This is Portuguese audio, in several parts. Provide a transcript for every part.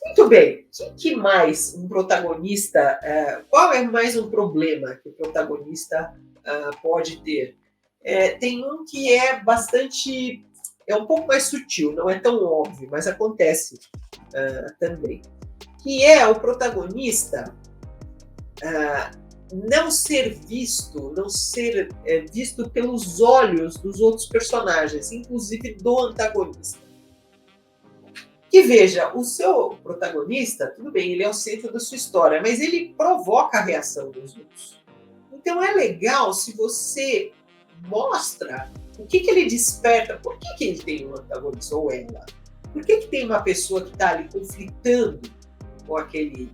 Muito bem. Que mais um protagonista? Qual é mais um problema que o protagonista pode ter? Tem um que é bastante. É um pouco mais sutil, não é tão óbvio, mas acontece também. Que é o protagonista não ser visto, não ser visto pelos olhos dos outros personagens, inclusive do antagonista. Que veja, o seu protagonista, tudo bem, ele é o centro da sua história, mas ele provoca a reação dos outros. Então é legal se você mostra o que ele desperta, por que ele tem um antagonista, ou ela? Por que tem uma pessoa que está ali conflitando com aquele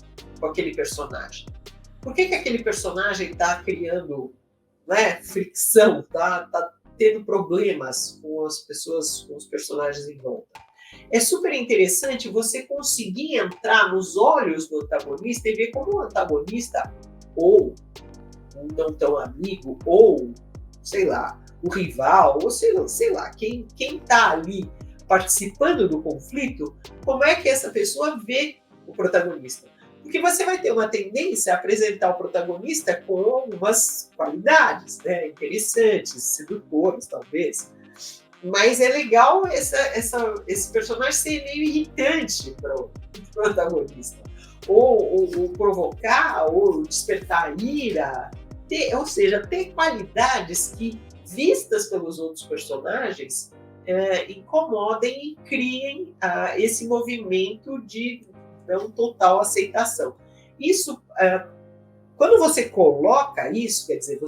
personagem? Por que aquele personagem está criando, né, fricção, está tendo problemas com as pessoas, com os personagens em volta? É super interessante você conseguir entrar nos olhos do antagonista e ver como o antagonista, ou um não tão amigo, ou, sei lá, o rival, ou sei lá, quem está ali participando do conflito, como é que essa pessoa vê o protagonista. Porque você vai ter uma tendência a apresentar o protagonista com algumas qualidades, né, interessantes, sedutoras, talvez. Mas é legal esse personagem ser meio irritante para o protagonista. Ou provocar, ou despertar ira. Ou seja, ter qualidades que, vistas pelos outros personagens, incomodem e criem esse movimento de não total aceitação. Isso, quando você coloca isso, quer dizer,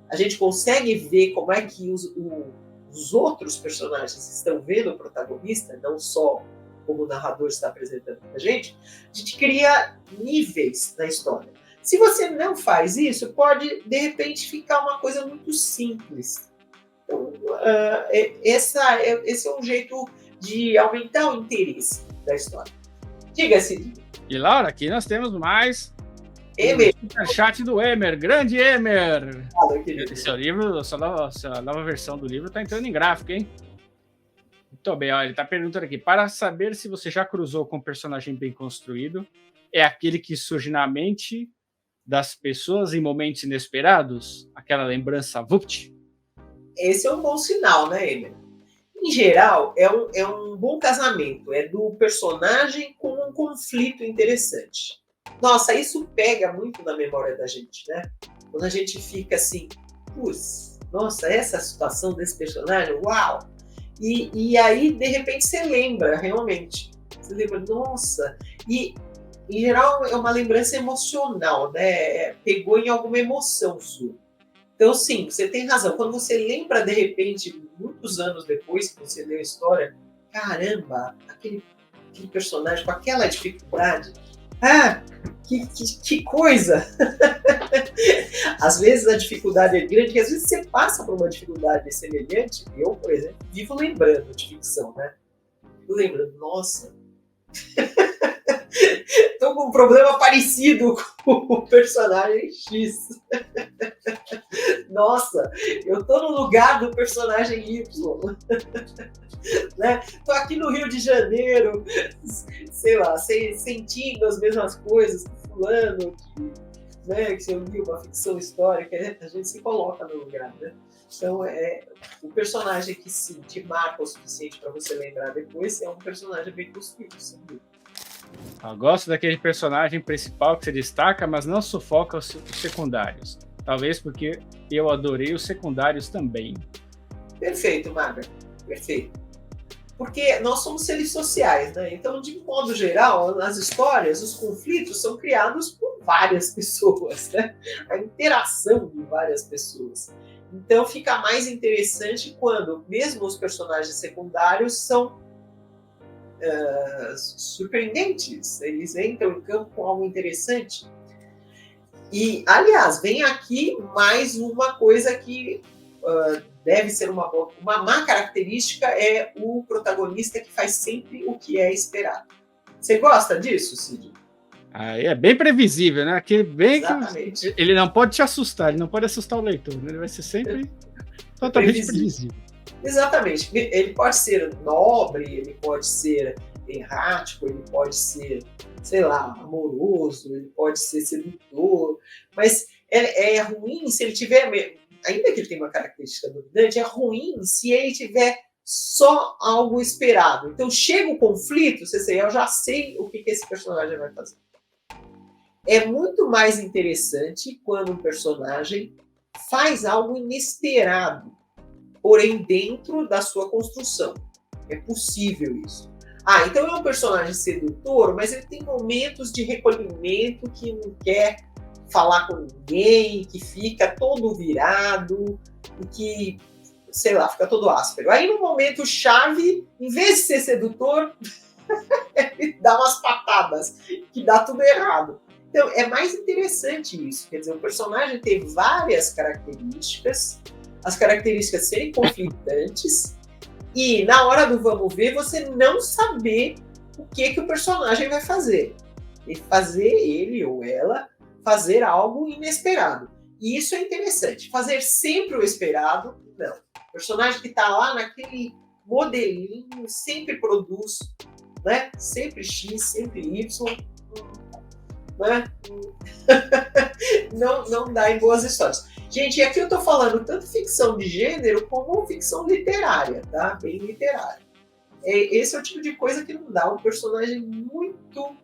a gente consegue ver como é que os outros personagens estão vendo o protagonista, não só como o narrador está apresentando para a gente cria níveis na história. Se você não faz isso, pode, de repente, ficar uma coisa muito simples. Então, esse é um jeito de aumentar o interesse da história. Diga-se. E, Laura, aqui nós temos mais Emer. Superchat do Emer, grande Emer. Fala, Esse é o livro, essa nova versão do livro está entrando em gráfico, hein? Muito bem, ó, ele está perguntando aqui, para saber se você já cruzou com um personagem bem construído, é aquele que surge na mente das pessoas em momentos inesperados? Aquela lembrança vupt? Esse é um bom sinal, né, Emer? Em geral, é um bom casamento, é do personagem com um conflito interessante. Nossa, isso pega muito na memória da gente, né? Quando a gente fica assim, putz, nossa, essa situação desse personagem, uau! E aí, de repente, você lembra, realmente. Você lembra, nossa! E, em geral, é uma lembrança emocional, né? Pegou em alguma emoção sua. Então, sim, você tem razão. Quando você lembra, de repente, muitos anos depois que você leu a história, caramba, aquele personagem com aquela dificuldade, que coisa! Às vezes a dificuldade é grande, porque às vezes você passa por uma dificuldade semelhante. Eu, por exemplo, vivo lembrando de ficção, né? Vivo lembrando, nossa, estou com um problema parecido com o personagem X. Nossa, eu estou no lugar do personagem Y. Né? Tô aqui no Rio de Janeiro, sei lá, sentindo as mesmas coisas que fulano, que se eu li uma ficção histórica, a gente se coloca no lugar, né? Então, o personagem que sim, te marca o suficiente para você lembrar depois é um personagem bem construído, sem dúvida. Eu gosto daquele personagem principal que se destaca, mas não sufoca os secundários. Talvez porque eu adorei os secundários também. Perfeito, Maga. Perfeito. Porque nós somos seres sociais, né? Então, de modo geral, nas histórias, os conflitos são criados por várias pessoas, né? A interação de várias pessoas. Então, fica mais interessante quando, mesmo os personagens secundários são surpreendentes. Eles entram em campo com algo interessante. E, aliás, vem aqui mais uma coisa que deve ser uma má característica, é o protagonista que faz sempre o que é esperado. Você gosta disso, Cid? É bem previsível, né? Exatamente. Ele não pode te assustar, ele não pode assustar o leitor, né? Ele vai ser sempre totalmente previsível. Exatamente. Ele pode ser nobre, ele pode ser errático, ele pode ser, sei lá, amoroso, ele pode ser sedutor, mas é ruim se ele tiver, ainda que ele tenha uma característica dominante, é ruim se ele tiver só algo esperado. Então chega o conflito, eu já sei o que esse personagem vai fazer. É muito mais interessante quando um personagem faz algo inesperado, porém dentro da sua construção. É possível isso. Então é um personagem sedutor, mas ele tem momentos de recolhimento, que não quer falar com ninguém, que fica todo virado, e que, sei lá, fica todo áspero. Aí no momento chave, em vez de ser sedutor, ele dá umas patadas, que dá tudo errado. Então é mais interessante isso. Quer dizer, o personagem tem várias características, as características serem conflitantes, e na hora do vamos ver, você não saber o que o personagem vai fazer. E fazer ele ou ela fazer algo inesperado. E isso é interessante. Fazer sempre o esperado, não. O personagem que está lá naquele modelinho, sempre produz, né? Sempre X, sempre Y, né? não dá em boas histórias. Gente, aqui eu estou falando tanto ficção de gênero como ficção literária, tá? Bem literária. Esse é o tipo de coisa que não dá. Um personagem muito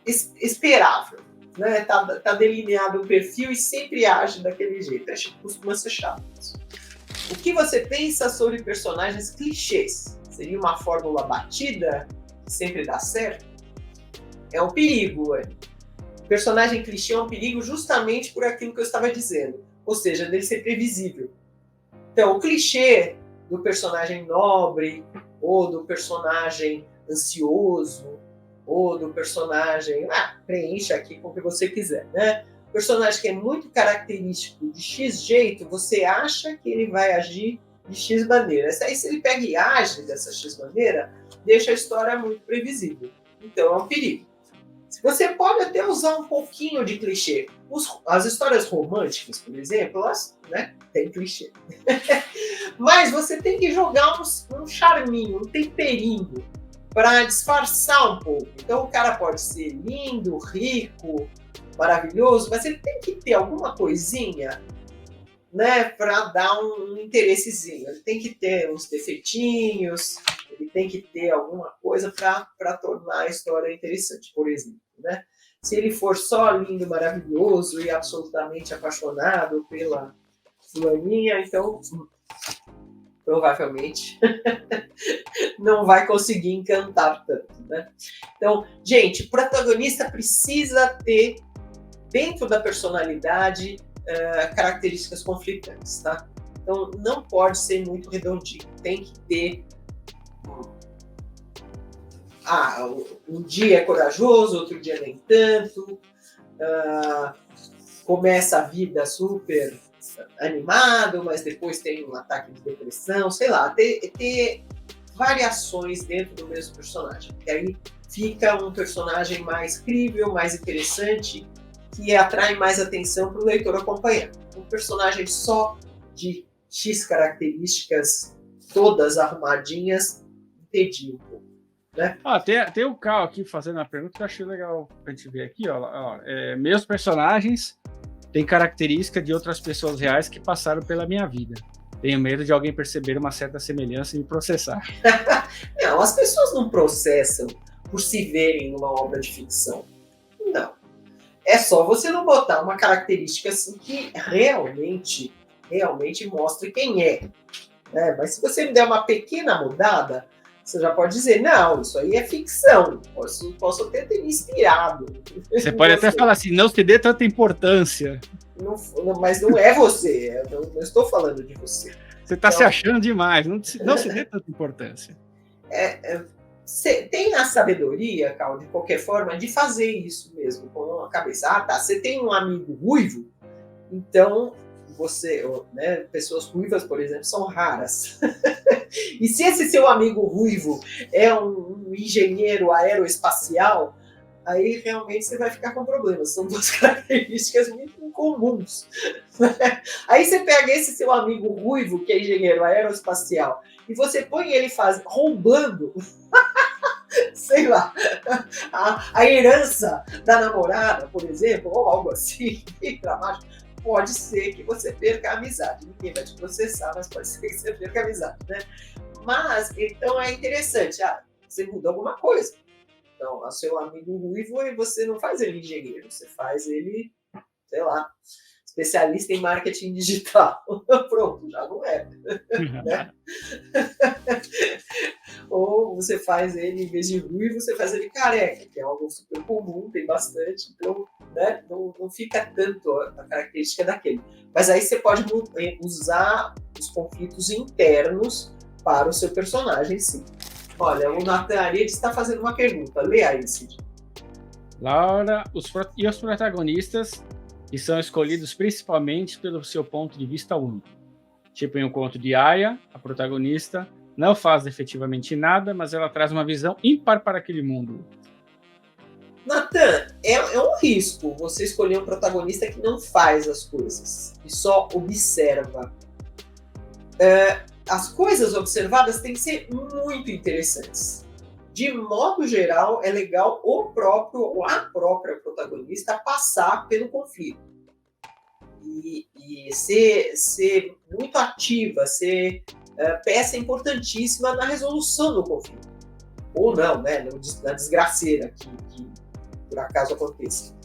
esperável, né? Tá delineado o perfil e sempre age daquele jeito. Acho que costuma ser chato. O que você pensa sobre personagens clichês? Seria uma fórmula batida que sempre dá certo? É um perigo, O personagem clichê é um perigo justamente por aquilo que eu estava dizendo, ou seja, dele ser previsível. Então, o clichê do personagem nobre, ou do personagem ansioso, ou do personagem... preencha aqui com o que você quiser, né? O personagem que é muito característico de X jeito, você acha que ele vai agir de X maneira. Aí, se ele pega e age dessa X maneira, deixa a história muito previsível. Então, é um perigo. Você pode até usar um pouquinho de clichê. As histórias românticas, por exemplo, elas, né, têm clichê. Mas você tem que jogar um charminho, um temperinho, para disfarçar um pouco. Então o cara pode ser lindo, rico, maravilhoso, mas ele tem que ter alguma coisinha, né, para dar um interessezinho. Ele tem que ter uns defeitinhos, ele tem que ter alguma coisa para tornar a história interessante, por exemplo, né? Se ele for só lindo, maravilhoso e absolutamente apaixonado pela fulaninha, então provavelmente não vai conseguir encantar tanto, né? Então, gente, o protagonista precisa ter, dentro da personalidade, características conflitantes, tá? Então, não pode ser muito redondinho. Tem que ter... um dia é corajoso, outro dia nem tanto. Começa a vida super animado, mas depois tem um ataque de depressão, sei lá. Ter variações dentro do mesmo personagem. E aí fica um personagem mais crível, mais interessante, que atrai mais atenção para o leitor acompanhar. Um personagem só de X características, todas arrumadinhas, entendi um pouco, né? Tem o Cal aqui fazendo a pergunta que eu achei legal pra gente ver aqui. Meus personagens têm característica de outras pessoas reais que passaram pela minha vida. Tenho medo de alguém perceber uma certa semelhança e me processar. Não, as pessoas não processam por se verem numa obra de ficção. Não. É só você não botar uma característica assim que realmente mostre quem é. Né? Mas se você me der uma pequena mudada, você já pode dizer, não, isso aí é ficção. Posso até ter me inspirado. Você pode até falar assim, não se dê tanta importância. Não, mas não é você. Eu não estou falando de você. Você está se achando demais. Não se dê tanta importância. Tem a sabedoria, Cal, de qualquer forma, de fazer isso mesmo com a cabeça. Você tem um amigo ruivo, então você, né, pessoas ruivas, por exemplo, são raras. E se esse seu amigo ruivo é um engenheiro aeroespacial, aí realmente você vai ficar com problemas. São duas características muito incomuns. Aí você pega esse seu amigo ruivo, que é engenheiro aeroespacial, e você põe ele roubando sei lá, a herança da namorada, por exemplo, ou algo assim, bem dramático, pode ser que você perca a amizade. Ninguém vai te processar, mas pode ser que você perca a amizade, né? Mas, então é interessante, você muda alguma coisa. Então, o seu amigo ruivo, você não faz ele engenheiro, você faz ele, sei lá, especialista em marketing digital. Pronto, já não é. Né? Ou você faz ele, em vez de ruivo, você faz ele careca, que é algo super comum, tem bastante, então, né, não fica tanto a característica daquele. Mas aí você pode usar os conflitos internos para o seu personagem, sim. Olha, o Nathan Arias está fazendo uma pergunta. Lê aí, Cid. Laura, os protagonistas que são escolhidos principalmente pelo seu ponto de vista único. Tipo em um conto de Aya, a protagonista não faz efetivamente nada, mas ela traz uma visão ímpar para aquele mundo. Nathan, é um risco você escolher um protagonista que não faz as coisas e só observa. As coisas observadas têm que ser muito interessantes. De modo geral, é legal o próprio ou a própria protagonista passar pelo conflito. E ser muito ativa, ser peça importantíssima na resolução do conflito. Ou não, né? Na desgraceira que por acaso aconteça.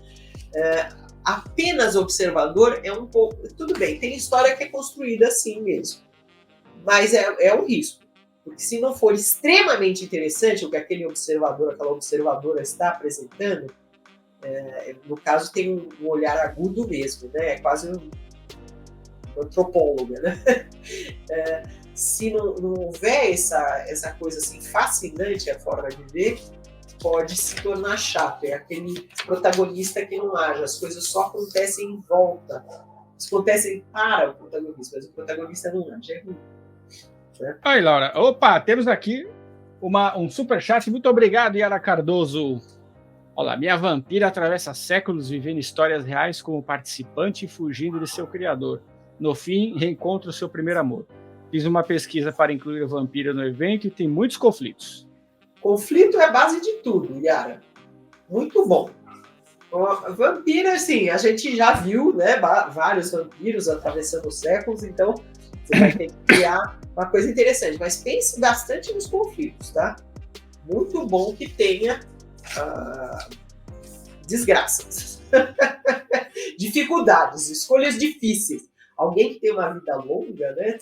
Apenas observador é um pouco... Tudo bem, tem história que é construída assim mesmo. Mas é um risco. Porque se não for extremamente interessante o que aquele observador, aquela observadora está apresentando, no caso tem um olhar agudo mesmo, né? É quase um antropóloga, né? Se não houver essa coisa assim fascinante, a forma de ver, pode se tornar chato. É aquele protagonista que não age, as coisas só acontecem em volta. Acontecem para o protagonista, mas o protagonista não age, é ruim. Oi, Laura. Opa, temos aqui um superchat. Muito obrigado, Yara Cardoso. Olá, minha vampira atravessa séculos vivendo histórias reais como participante e fugindo de seu criador. No fim, reencontra o seu primeiro amor. Fiz uma pesquisa para incluir a vampira no evento e tem muitos conflitos. Conflito é a base de tudo, Yara. Muito bom. Vampira, assim, a gente já viu, né, vários vampiros atravessando os séculos, então você vai ter que criar uma coisa interessante. Mas pense bastante nos conflitos, tá? Muito bom que tenha desgraças, dificuldades, escolhas difíceis. Alguém que tem uma vida longa, né,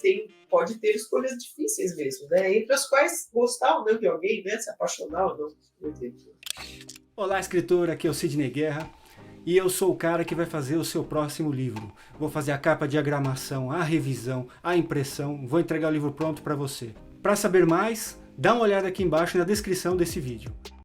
pode ter escolhas difíceis mesmo, né? Entre as quais gostar ou não de alguém, né? Se apaixonar ou não. Olá, escritor, aqui é o Sidney Guerra e eu sou o cara que vai fazer o seu próximo livro. Vou fazer a capa, a diagramação, a revisão, a impressão, vou entregar o livro pronto para você. Para saber mais, dá uma olhada aqui embaixo na descrição desse vídeo.